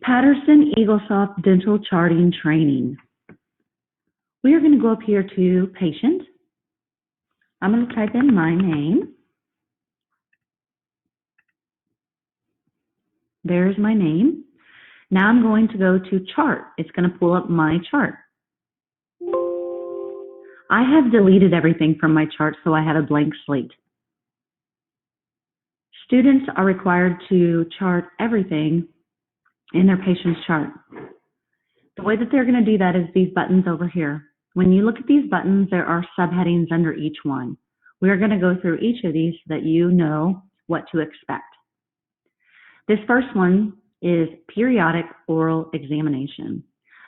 Patterson Eaglesoft Dental Charting Training. We are going to go up here to Patient. I'm going to type in my name. There's my name. Now I'm going to go to Chart. It's going to pull up my chart. I have deleted everything from my chart, so I have a blank slate. Students are required to chart everything in their patient's chart. The way that they're going to do that is these buttons over here. When you look at these buttons, there are subheadings under each one. We are going to go through each of these so that you know what to expect. This first one is periodic oral examination.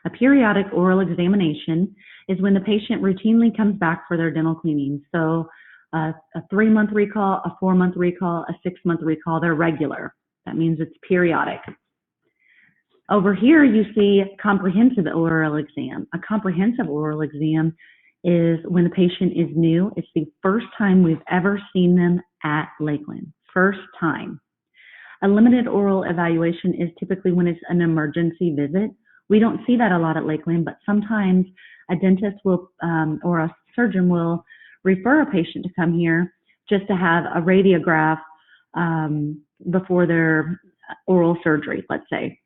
A periodic oral examination is when the patient routinely comes back for their dental cleaning. So a 3-month recall, a 4-month recall, a 6-month recall, they're regular. That means it's periodic. Over here you see comprehensive oral exam. A comprehensive oral exam is when the patient is new. It's the first time we've ever seen them at Lakeland. First time. A limited oral evaluation is typically when it's an emergency visit. We don't see that a lot at Lakeland, but sometimes a dentist will or a surgeon will refer a patient to come here just to have a radiograph before their oral surgery, let's say.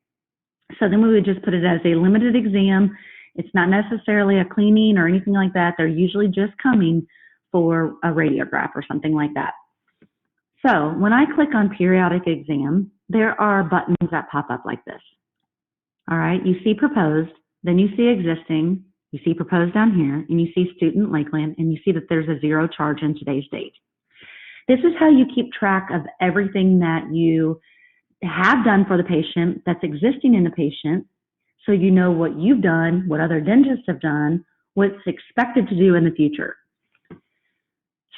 So then we would just put it as a limited exam. It's not necessarily a cleaning or anything like that. They're usually just coming for a radiograph or something like that. So when I click on periodic exam, there are buttons that pop up like this. All right, you see proposed, then you see existing, you see proposed down here, and you see student Lakeland, and you see that there's a 0 charge in today's date. This is how you keep track of everything that you have done for the patient that's existing in the patient, so you know what you've done, what other dentists have done, what's expected to do in the future.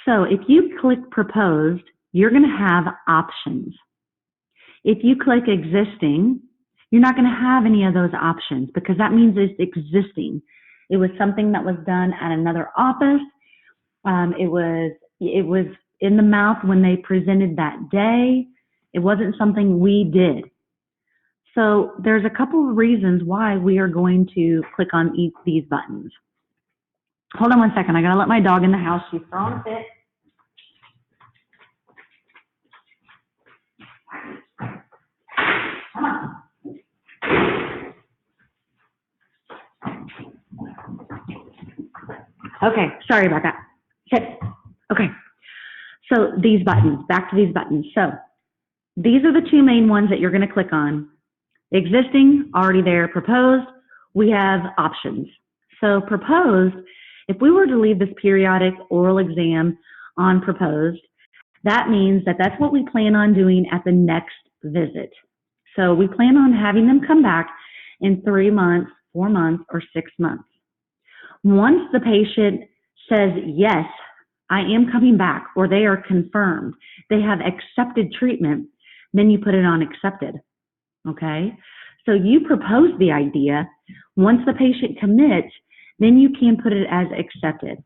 So if you click proposed, you're going to have options. If you click existing, you're not going to have any of those options because that means it's existing. It was something that was done at another office. It was in the mouth when they presented that day. It wasn't something we did. So there's a couple of reasons why we are going to click on each of these buttons. Hold on one second. I got to let my dog in the house. She's throwing a fit. Come on. Okay, sorry about that. Sit. Okay, so these buttons, back to these buttons. So these are the two main ones that you're going to click on. Existing, already there. Proposed, we have options. So proposed, if we were to leave this periodic oral exam on proposed, that means that that's what we plan on doing at the next visit. So we plan on having them come back in 3 months, 4 months, or 6 months. Once the patient says, yes, I am coming back, or they are confirmed, they have accepted treatment, then you put it on accepted, okay? So you propose the idea. Once the patient commits, then you can put it as accepted.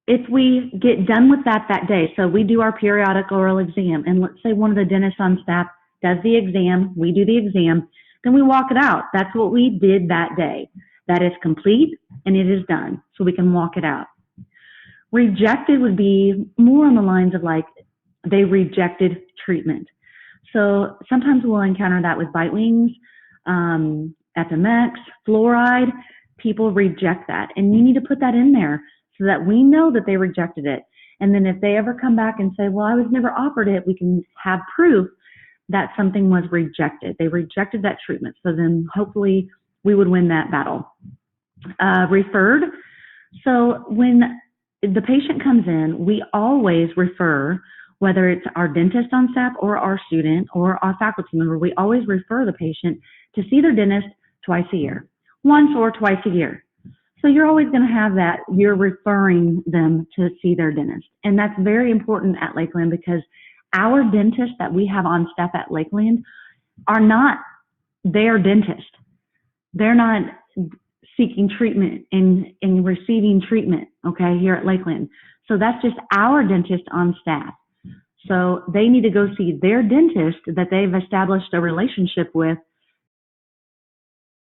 If we get done with that day, so we do our periodic oral exam, and let's say one of the dentists on staff does the exam, we do the exam, then we walk it out. That's what we did that day. That is complete and it is done, so we can walk it out. Rejected would be more on the lines of like they rejected treatment. So sometimes we'll encounter that with Bitewings, FMX, fluoride. People reject that, and you need to put that in there so that we know that they rejected it. And then if they ever come back and say, well, I was never offered it, we can have proof that something was rejected. They rejected that treatment. So then hopefully we would win that battle. Referred. So when the patient comes in, we always refer, whether it's our dentist on staff or our student or our faculty member, we always refer the patient to see their dentist twice a year, once or twice a year. So you're always going to have that. You're referring them to see their dentist. And that's very important at Lakeland because our dentists that we have on staff at Lakeland are not their dentist. They're not seeking treatment and receiving treatment, okay, here at Lakeland. So that's just our dentist on staff. So they need to go see their dentist that they've established a relationship with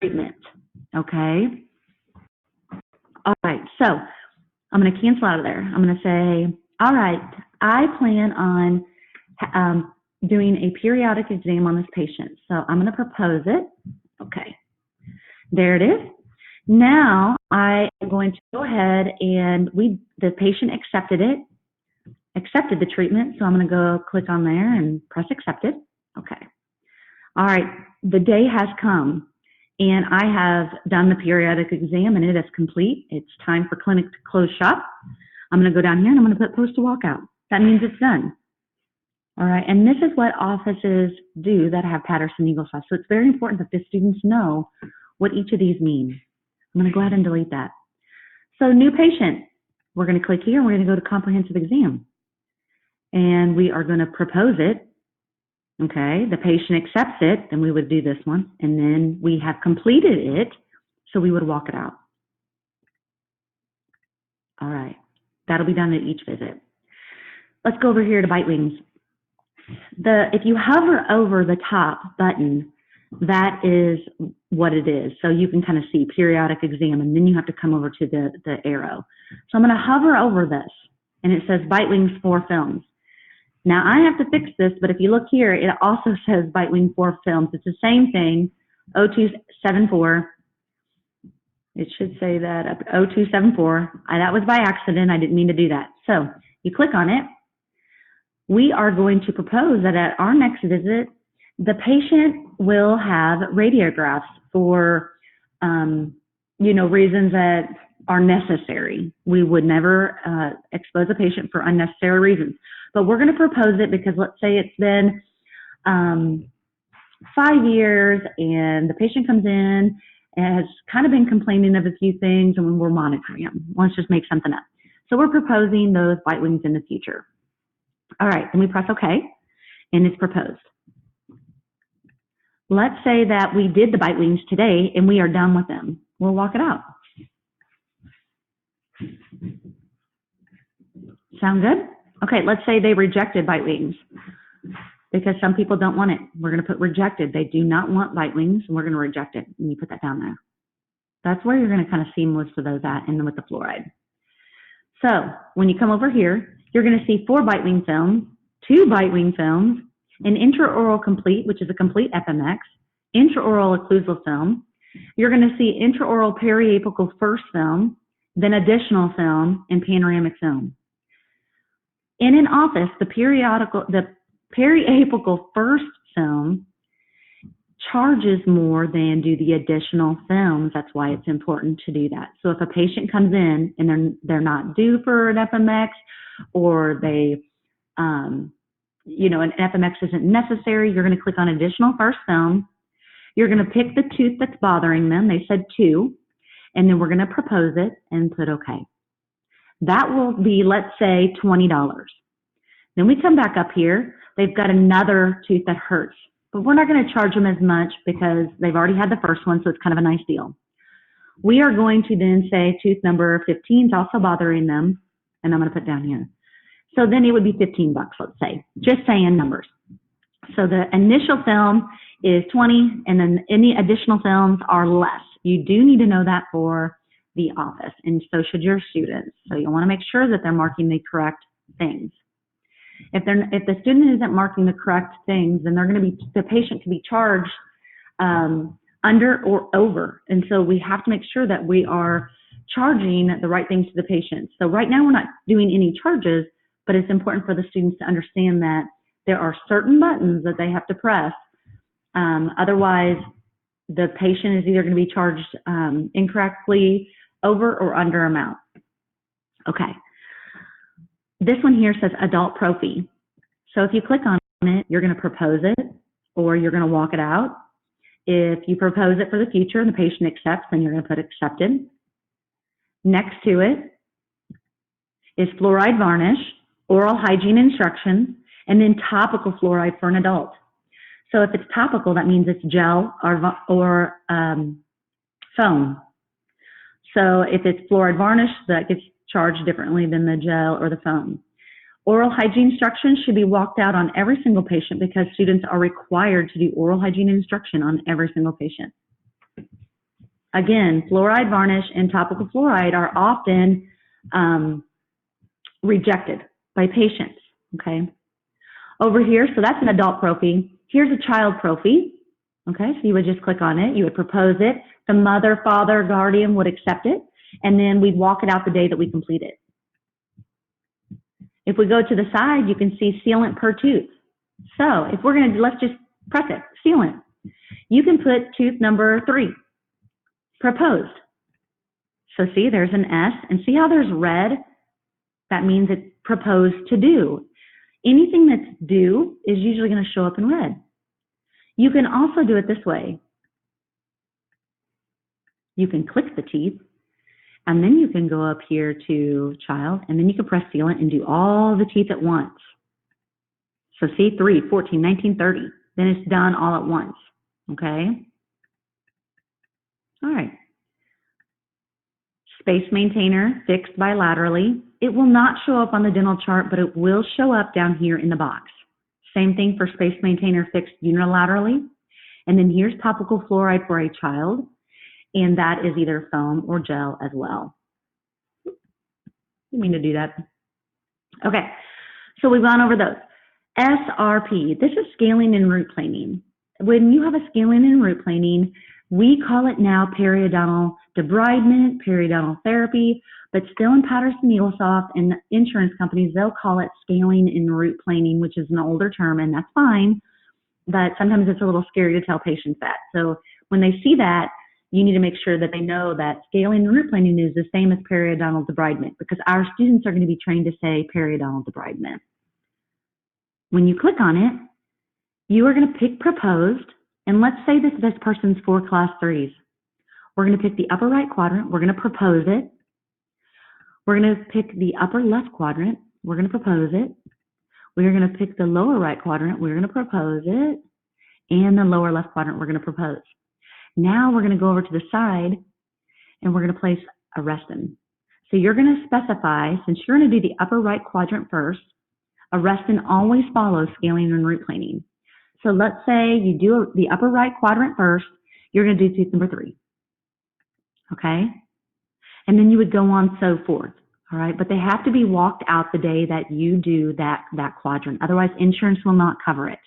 treatment, okay? All right, so I'm going to cancel out of there. I'm going to say, all right, I plan on doing a periodic exam on this patient. So I'm going to propose it. Okay, there it is. Now I am going to go ahead and the patient accepted the treatment. So I'm going to go click on there and press accepted. Okay. All right, the day has come and I have done the periodic exam and it is complete. It's time for clinic to close shop. I'm going to go down here and I'm going to put post to walkout. That means it's done. All right, and this is what offices do that have Patterson Eaglesoft. So it's very important that the students know what each of these mean. I'm going to go ahead and delete that. So new patient, we're going to click here and we're going to go to comprehensive exam. And we are going to propose it. Okay, the patient accepts it, then we would do this one. And then we have completed it, so we would walk it out. All right, that'll be done at each visit. Let's go over here to Bitewings. If you hover over the top button, that is what it is. So you can kind of see periodic exam, and then you have to come over to the arrow. So I'm going to hover over this, and it says Bitewings 4 Films. Now I have to fix this, but if you look here, it also says Bitewing 4 Films. It's the same thing, 0274. It should say that up 0274. That was by accident. I didn't mean to do that. So you click on it. We are going to propose that at our next visit, the patient will have radiographs for, reasons that are necessary. We would never expose a patient for unnecessary reasons. But we're going to propose it because let's say it's been 5 years and the patient comes in and has kind of been complaining of a few things and we're monitoring them. Let's just make something up. So we're proposing those Bitewings in the future. All right, then we press OK, and it's proposed. Let's say that we did the Bitewings today and we are done with them. We'll walk it out. Sound good? Okay, let's say they rejected Bitewings because some people don't want it. We're going to put rejected. They do not want Bitewings, and we're going to reject it. And you put that down there. That's where you're going to kind of see most of those at, and then with the fluoride. So when you come over here, you're going to see 4 Bitewing films, 2 Bitewing films, an intraoral complete, which is a complete FMX, intraoral occlusal film. You're going to see intraoral periapical first film, then additional film, and panoramic film. In an office, the periapical first film charges more than do the additional films. That's why it's important to do that. So if a patient comes in and they're not due for an FMX, or they, an FMX isn't necessary, you're going to click on additional first film. You're going to pick the tooth that's bothering them. They said 2, and then we're going to propose it and put OK. That will be, let's say, $20. Then we come back up here. They've got another tooth that hurts, but we're not going to charge them as much because they've already had the first one, so it's kind of a nice deal. We are going to then say tooth number 15 is also bothering them, and I'm going to put down here. So then it would be $15, let's say, just saying numbers. So the initial film is 20, and then any additional films are less. You do need to know that for the office, and so should your students. So you want to make sure that they're marking the correct things. If the student isn't marking the correct things, then the patient can be charged under or over. And so we have to make sure that we are charging the right things to the patient. So right now we're not doing any charges, but it's important for the students to understand that there are certain buttons that they have to press. Otherwise, the patient is either going to be charged incorrectly over or under amount. Okay. This one here says adult prophy. So if you click on it, you're going to propose it or you're going to walk it out. If you propose it for the future and the patient accepts, then you're going to put accepted. Next to it is fluoride varnish, oral hygiene instructions, and then topical fluoride for an adult. So if it's topical, that means it's gel or foam. So if it's fluoride varnish, that gets charged differently than the gel or the foam. Oral hygiene instructions should be walked out on every single patient because students are required to do oral hygiene instruction on every single patient. Again, fluoride varnish and topical fluoride are often rejected by patients, okay? Over here, so that's an adult prophy. Here's a child prophy, okay? So you would just click on it, you would propose it, the mother, father, guardian would accept it, and then we'd walk it out the day that we complete it. If we go to the side, you can see sealant per tooth. So if we're gonna, let's just press it, sealant. You can put tooth number 3, proposed. So see, there's an S, and see how there's red? That means it's proposed to do. Anything that's due is usually going to show up in red. You can also do it this way. You can click the teeth, and then you can go up here to child, and then you can press sealant and do all the teeth at once. So see, 3, 14, 19, 30. Then it's done all at once, okay? All right. Space maintainer, fixed bilaterally. It will not show up on the dental chart, but it will show up down here in the box. Same thing for space maintainer, fixed unilaterally. And then here's topical fluoride for a child, and that is either foam or gel as well. Didn't mean to do that. Okay, so we've gone over those. SRP, this is scaling and root planing. When you have a scaling and root planing, we call it now periodontal debridement, periodontal therapy, but still in Patterson, Eaglesoft, and insurance companies, they'll call it scaling and root planing, which is an older term, and that's fine, but sometimes it's a little scary to tell patients that. So when they see that, you need to make sure that they know that scaling and root planing is the same as periodontal debridement, because our students are going to be trained to say periodontal debridement. When you click on it, you are going to pick proposed, and let's say this person's 4 class 3s. We're going to pick the upper right quadrant. We're going to propose it. We're going to pick the upper left quadrant. We're going to propose it. We're going to pick the lower right quadrant. We're going to propose it. And the lower left quadrant, we're going to propose. Now we're going to go over to the side, and we're going to place a restin. So you're going to specify, since you're going to do the upper right quadrant first, a restin always follows scaling and root planing. So let's say you do the upper right quadrant first, you're going to do tooth number 3. Okay? And then you would go on so forth. All right? But they have to be walked out the day that you do that quadrant. Otherwise, insurance will not cover it.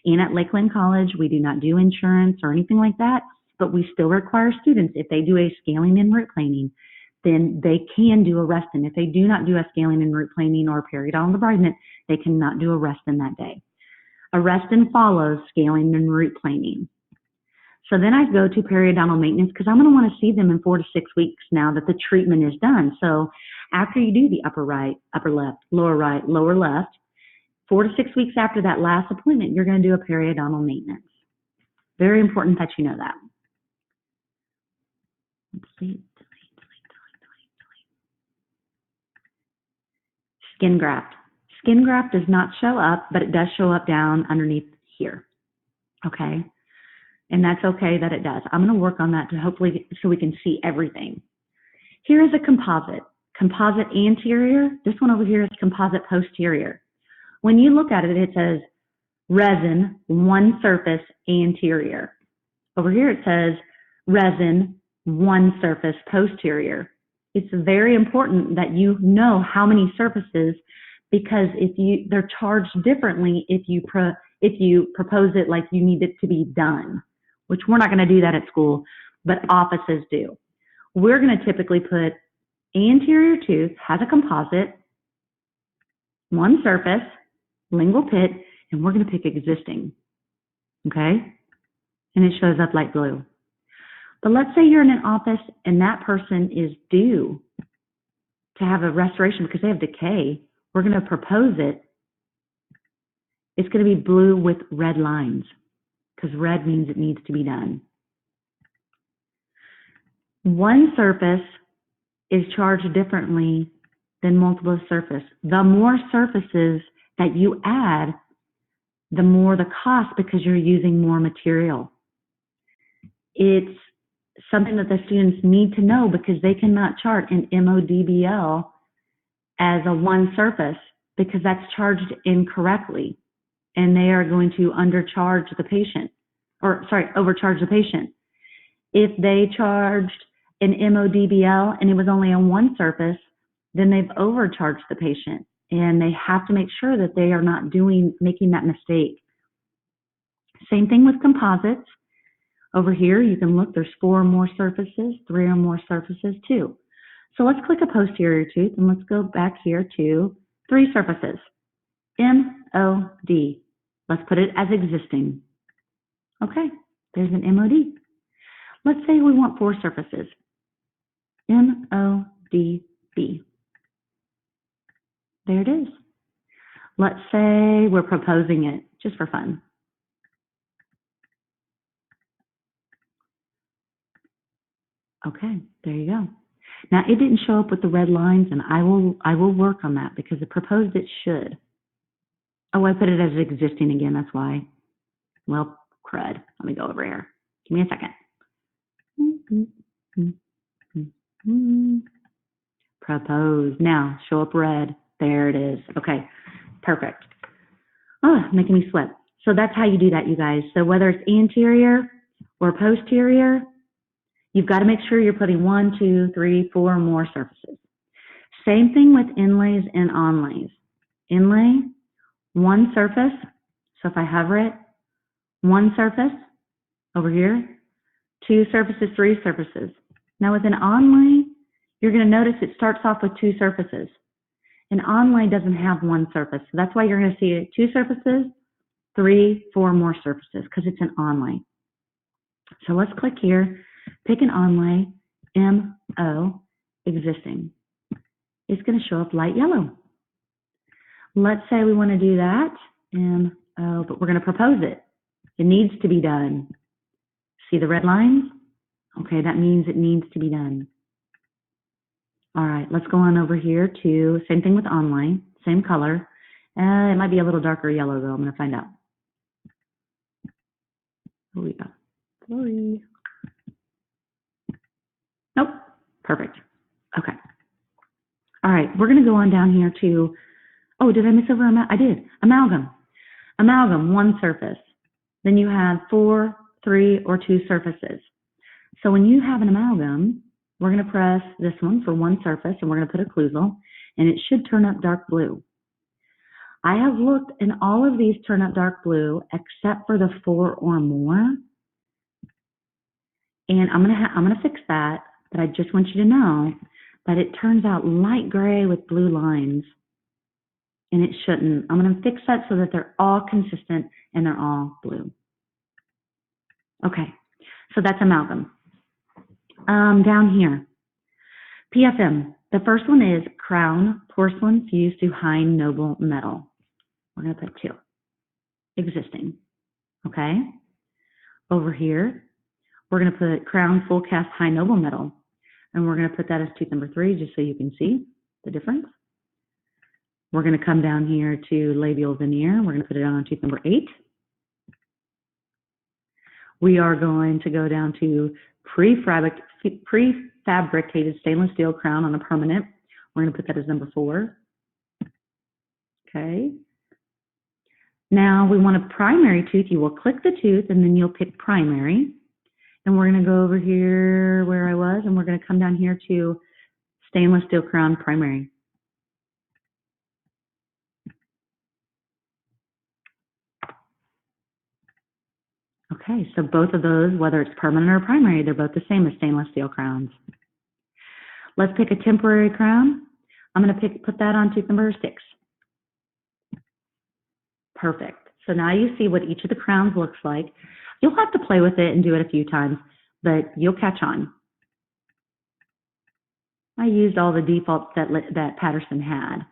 And at Lakeland College, we do not do insurance or anything like that, but we still require students, if they do a scaling and root planing, then they can do a restin. If they do not do a scaling and root planing or periodontal debridement, they cannot do a restin that day. A restin follows scaling and root planing. So then I go to periodontal maintenance because I'm going to want to see them in 4 to 6 weeks now that the treatment is done. So after you do the upper right, upper left, lower left, 4 to 6 weeks after that last appointment, you're going to do a periodontal maintenance. Very important that you know that. Let's see. Skin graft. Skin graft does not show up, but it does show up down underneath here. Okay? And that's okay that it does. I'm going to work on that to hopefully so we can see everything. Here is a composite. Composite anterior. This one over here is composite posterior. When you look at it, it says resin, one surface, anterior. Over here it says resin, one surface, posterior. It's very important that you know how many surfaces, because they're charged differently if you propose it like you need it to be done, which we're not going to do that at school, but offices do. We're going to typically put anterior tooth has a composite, one surface, lingual pit, and we're going to pick existing, okay? And it shows up light blue. But let's say you're in an office and that person is due to have a restoration because they have decay. We're going to propose it. It's going to be blue with red lines because red means it needs to be done. One surface is charged differently than multiple surface. The more surfaces that you add, the more the cost because you're using more material. It's something that the students need to know because they cannot chart an MODBL as a one surface because that's charged incorrectly, and they are going to overcharge the patient. If they charged an MODBL and it was only on one surface, then they've overcharged the patient, and they have to make sure that they are not making that mistake. Same thing with composites. Over here, you can look, there's 4 or more surfaces, 3 or more surfaces too. So let's click a posterior tooth, and let's go back here to 3 surfaces. MOD. Let's put it as existing. Okay, there's an MOD. Let's say we want 4 surfaces. MODB. There it is. Let's say we're proposing it just for fun. Okay, there you go. Now it didn't show up with the red lines, and I will work on that because it proposed it should. Oh, I put it as existing again, that's why. Well, crud. Let me go over here. Give me a second. Propose. Now, show up red. There it is. Okay, perfect. Oh, making me sweat. So that's how you do that, you guys. So whether it's anterior or posterior, you've got to make sure you're putting 1, 2, 3, 4 more surfaces. Same thing with inlays and onlays. Inlay, 1 surface. So if I hover it, 1 surface over here, 2 surfaces, 3 surfaces. Now with an onlay, you're going to notice it starts off with 2 surfaces. An onlay doesn't have 1 surface. So that's why you're going to see 2 surfaces, 3, 4 more surfaces, because it's an onlay. So let's click here, pick an onlay, MO, existing. It's going to show up light yellow. Let's say we want to do that, MO, but we're going to propose it. It needs to be done. See the red lines? Okay, that means it needs to be done. All right, let's go on over here to, same thing with onlay, same color. It might be a little darker yellow though, I'm going to find out. Here we go. Sorry. Nope, perfect. Okay. All right, we're going to go on down here to, oh, did I miss over I did, amalgam. Amalgam, 1 surface. Then you have 4, 3, or 2 surfaces. So when you have an amalgam, we're going to press this one for 1 surface, and we're going to put occlusal, and it should turn up dark blue. I have looked, and all of these turn up dark blue except for the 4 or more. And I'm gonna fix that, but I just want you to know that it turns out light gray with blue lines, and it shouldn't. I'm gonna fix that so that they're all consistent and they're all blue. Okay, so that's amalgam. Down here, PFM. The first one is crown porcelain fused to high noble metal. We're gonna put 2. Existing. Okay. Over here, we're gonna put crown full cast high noble metal, and we're gonna put that as tooth number 3, just so you can see the difference. We're gonna come down here to labial veneer. We're gonna put it on tooth number 8. We are going to go down to prefabricated stainless steel crown on a permanent. We're going to put that as number 4. Okay. Now we want a primary tooth. You will click the tooth and then you'll pick primary. And we're going to go over here where I was, and we're going to come down here to stainless steel crown primary. Okay, so both of those, whether it's permanent or primary, they're both the same as stainless steel crowns. Let's pick a temporary crown. I'm going to put that on tooth number 6. Perfect. So now you see what each of the crowns looks like. You'll have to play with it and do it a few times, but you'll catch on. I used all the defaults that Patterson had.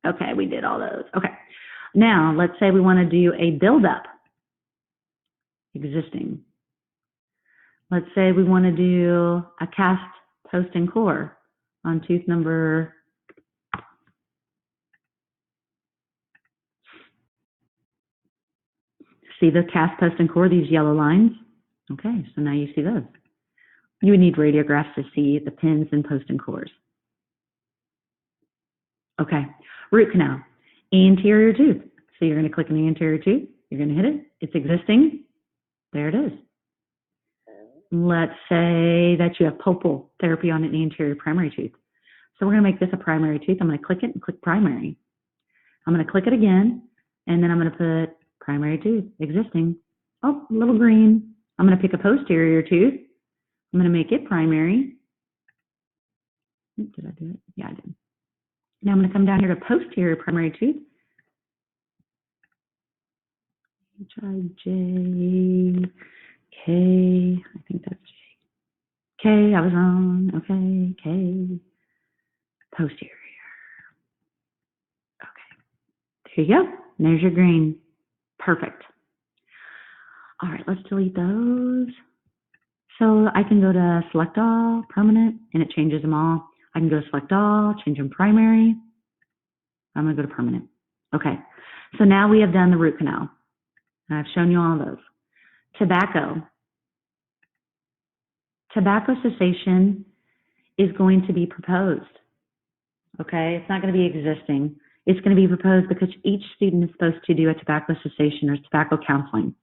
Okay, we did all those. Okay. Now, let's say we want to do a build-up. Existing. Let's say we want to do a cast post and core on tooth number 6. See the cast post and core, these yellow lines? Okay, so now you see those. You would need radiographs to see the pins and post and cores. Okay, root canal, anterior tooth. So you're going to click on the anterior tooth. You're going to hit it. It's existing. There it is. let's say that you have pulpal therapy on an anterior primary tooth. So we're going to make this a primary tooth. I'm going to click it and click primary. I'm going to click it again, and then I'm going to put primary tooth, existing. Oh, a little green. I'm going to pick a posterior tooth. I'm going to make it primary. Did I do it? Yeah, I did. Now I'm going to come down here to posterior primary tooth. H-I-J-K, I think that's J. K, I was wrong. Okay, K, posterior. Okay, there you go. There's your green. Perfect. All right, let's delete those. So I can go to select all, permanent, and it changes them all. I can go to select all, change them primary. I'm going to go to permanent. Okay, so now we have done the root canal. I've shown you all those. Tobacco. Tobacco cessation is going to be proposed. Okay, it's not going to be existing. It's going to be proposed because each student is supposed to do a tobacco cessation or tobacco counseling.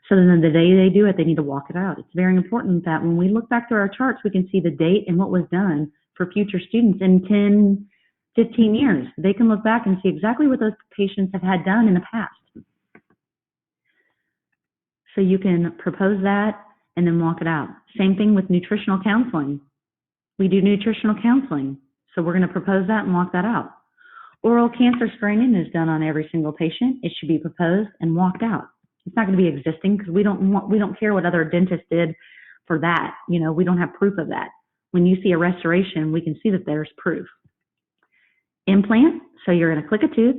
So then the day they do it, they need to walk it out. It's very important that when we look back through our charts, we can see the date and what was done for future students in 10, 15 years. They can look back and see exactly what those patients have had done in the past. So you can propose that and then walk it out. Same thing with nutritional counseling. We do nutritional counseling. So we're going to propose that and walk that out. Oral cancer screening is done on every single patient. It should be proposed and walked out. It's not going to be existing because we don't care what other dentists did for that. You know, we don't have proof of that. When you see a restoration, we can see that there's proof. Implant. So you're going to click a tooth,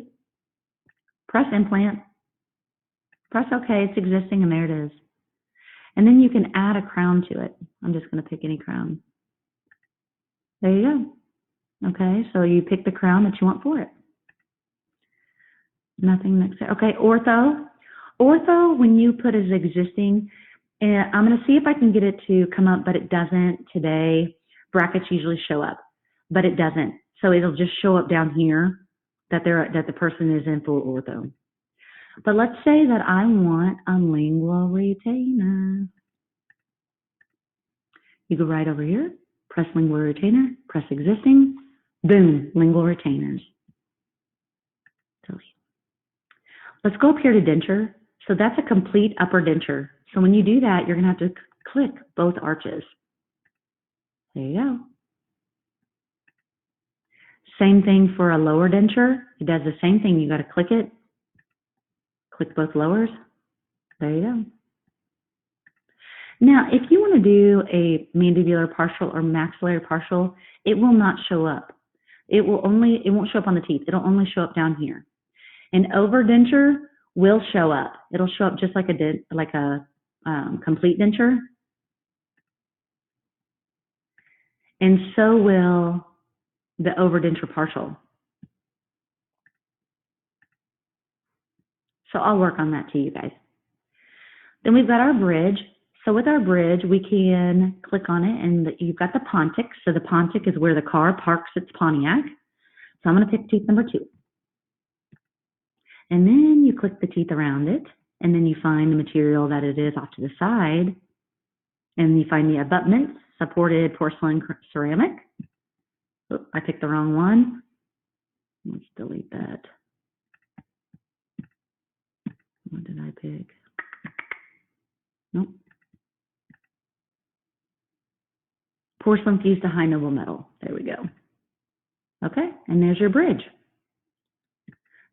press implant, press OK. It's existing, and there it is. And then you can add a crown to it. I'm just going to pick any crown. There you go. Okay, so you pick the crown that you want for it. Nothing next. Okay, ortho. Ortho, when you put as existing, and I'm going to see if I can get it to come up, but it doesn't today. Brackets usually show up, but it doesn't. So it'll just show up down here that the person is in full ortho. But let's say that I want a lingual retainer. You go right over here, press lingual retainer, press existing, boom, lingual retainers. Delete. Let's go up here to denture. So that's a complete upper denture. So when you do that, you're going to have to click both arches. There you go. Same thing for a lower denture. It does the same thing. You got to click it. Click both lowers. There you go. Now, if you want to do a mandibular partial or maxillary partial, it will not show up. It won't show up on the teeth. It'll only show up down here. An overdenture will show up. It'll show up just like a complete denture. And so will the overdenture partial. So I'll work on that to you guys. Then we've got our bridge. So with our bridge, we can click on it, and you've got the Pontic. So the Pontic is where the car parks its Pontiac. So I'm going to pick tooth number 2. And then you click the teeth around it, and then you find the material that it is off to the side, and you find the abutment, supported porcelain ceramic. Oh, I picked the wrong one. Let's delete that. What did I pick? Nope. Porcelain fused to high noble metal. There we go. Okay, and there's your bridge.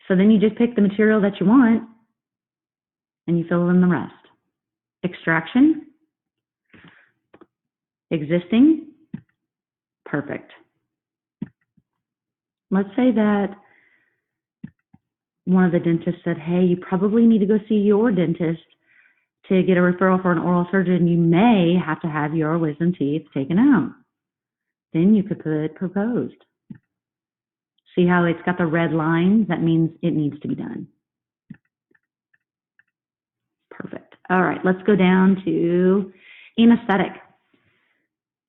So then you just pick the material that you want and you fill in the rest. Extraction, existing, perfect. Let's say that one of the dentists said, hey, you probably need to go see your dentist to get a referral for an oral surgeon. You may have to have your wisdom teeth taken out. Then you could put proposed. See how it's got the red lines? That means it needs to be done. Perfect. All right, let's go down to anesthetic.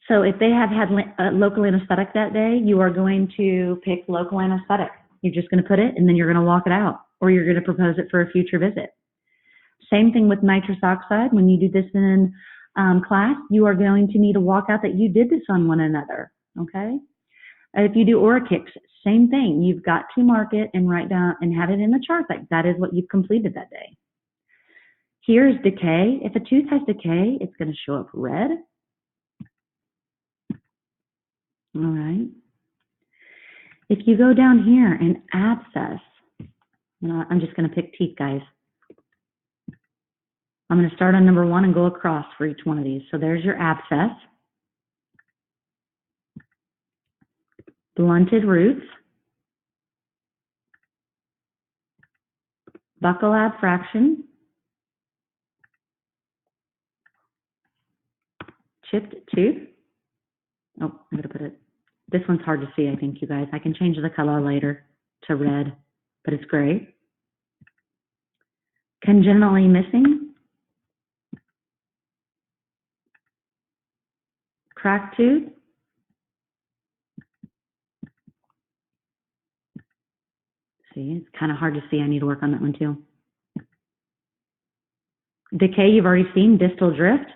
So if they have had local anesthetic that day, you are going to pick local anesthetic. You're just going to put it, and then you're going to walk it out, or you're going to propose it for a future visit. Same thing with nitrous oxide. When you do this in class, you are going to need to walk out that you did this on one another, okay? If you do aura kicks, same thing. You've got to mark it and write down and have it in the chart that is what you've completed that day. Here's decay. If a tooth has decay, it's going to show up red. All right. If you go down here and abscess, I'm just going to pick teeth, guys. I'm going to start on number 1 and go across for each one of these. So there's your abscess. Blunted roots. Buccal abfraction. Chipped tooth. Oh, I'm going to put it. This one's hard to see, I think, you guys. I can change the color later to red, but it's gray. Congenitally missing. Cracked tooth. See, it's kind of hard to see. I need to work on that one too. Decay, you've already seen. Distal drift.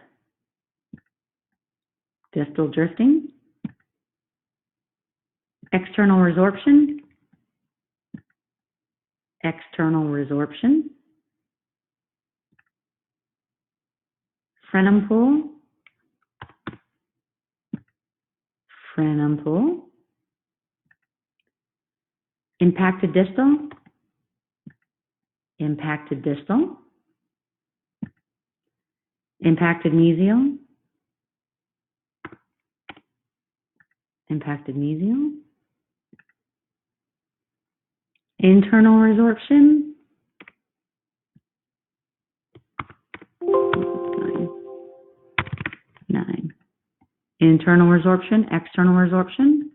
Distal drifting. External resorption. External resorption. Frenum pool. Frenum pool. Impacted distal. Impacted distal. Impacted mesial. Impacted mesial. Internal resorption. 9. Internal resorption, external resorption.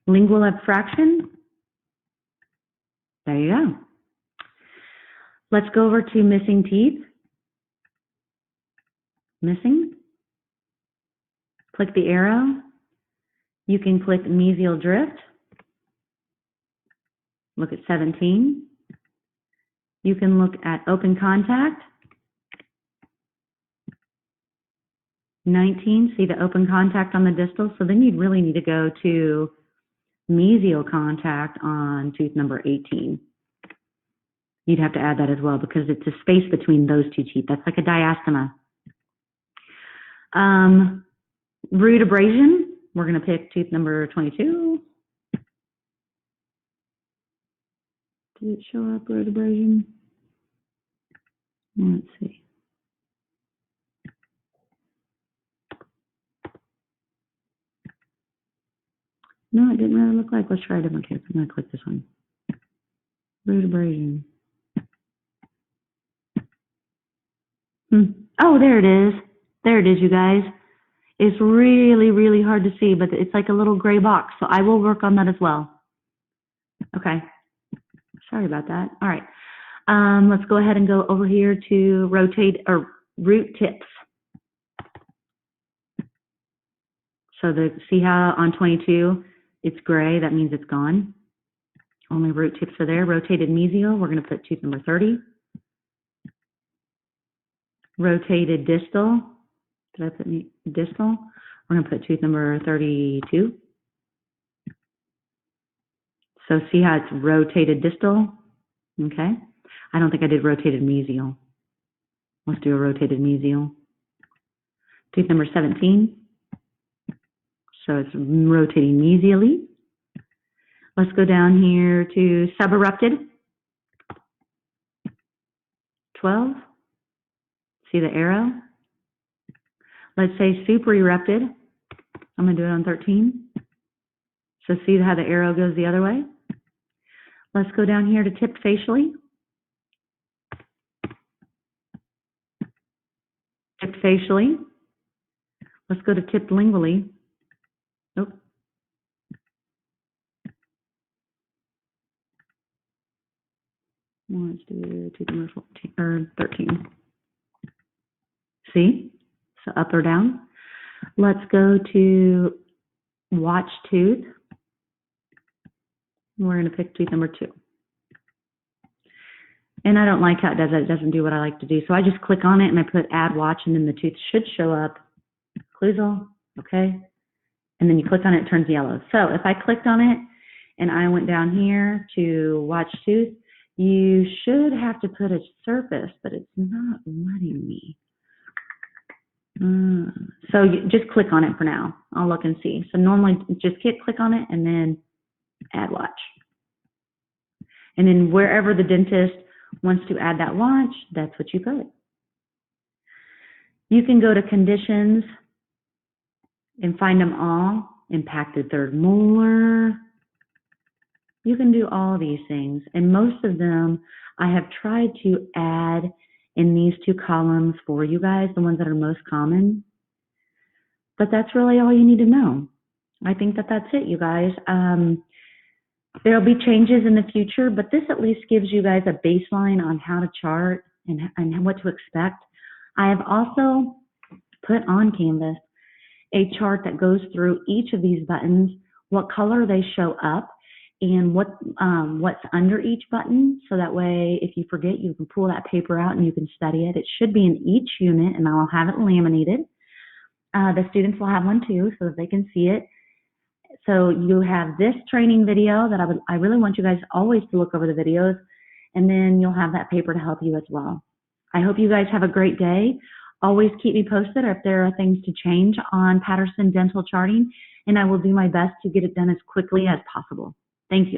Lingual abfraction. There you go. Let's go over to missing teeth. Missing. Click the arrow. You can click mesial drift. Look at 17. You can look at open contact. 19, see the open contact on the distal. So then you'd really need to go to mesial contact on tooth number 18. You'd have to add that as well because it's a space between those two teeth. That's like a diastema. Root abrasion, we're going to pick tooth number 22. Did it show up, root abrasion? Let's see. No, it didn't really look like. Let's try a different tooth. I'm going to click this one. Root abrasion. Oh, there it is. There it is, you guys. It's really, really hard to see, but it's like a little gray box. So I will work on that as well. Okay. Sorry about that. All right. Let's go ahead and go over here to rotate or root tips. So see how on 22 it's gray, that means it's gone. Only root tips are there. Rotated mesial, we're going to put tooth number 30. Rotated distal, did I put distal? We're going to put tooth number 32. So see how it's rotated distal? Okay. I don't think I did rotated mesial. Let's do a rotated mesial. Tooth number 17. So it's rotating mesially. Let's go down here to suberupted. 12. See the arrow? Let's say supererupted. I'm going to do it on 13. So see how the arrow goes the other way? Let's go down here to tipped facially. Tipped facially. Let's go to tipped lingually. Nope. Let's do tooth number 14 or 13. See? So up or down. Let's go to watch tooth. We're going to pick tooth number 2. And I don't like how it does it. It doesn't do what I like to do. So I just click on it and I put add watch, and then the tooth should show up. Occlusal, okay. And then you click on it, it turns yellow. So if I clicked on it and I went down here to watch tooth, you should have to put a surface, but it's not letting me. So you just click on it for now. I'll look and see. So normally just click on it and then add watch. And then wherever the dentist wants to add that watch, that's what you put. You can go to conditions and find them all. Impacted third molar. You can do all these things. And most of them I have tried to add in these two columns for you guys, the ones that are most common. But that's really all you need to know. I think that that's it, you guys. There'll be changes in the future, but this at least gives you guys a baseline on how to chart and what to expect. I have also put on Canvas a chart that goes through each of these buttons, what color they show up, and what's under each button. So that way, if you forget, you can pull that paper out and you can study it. It should be in each unit, and I'll have it laminated. The students will have one too, so that they can see it. So you have this training video that I really want you guys always to look over the videos, and then you'll have that paper to help you as well. I hope you guys have a great day. Always keep me posted if there are things to change on Patterson dental charting, and I will do my best to get it done as quickly as possible. Thank you.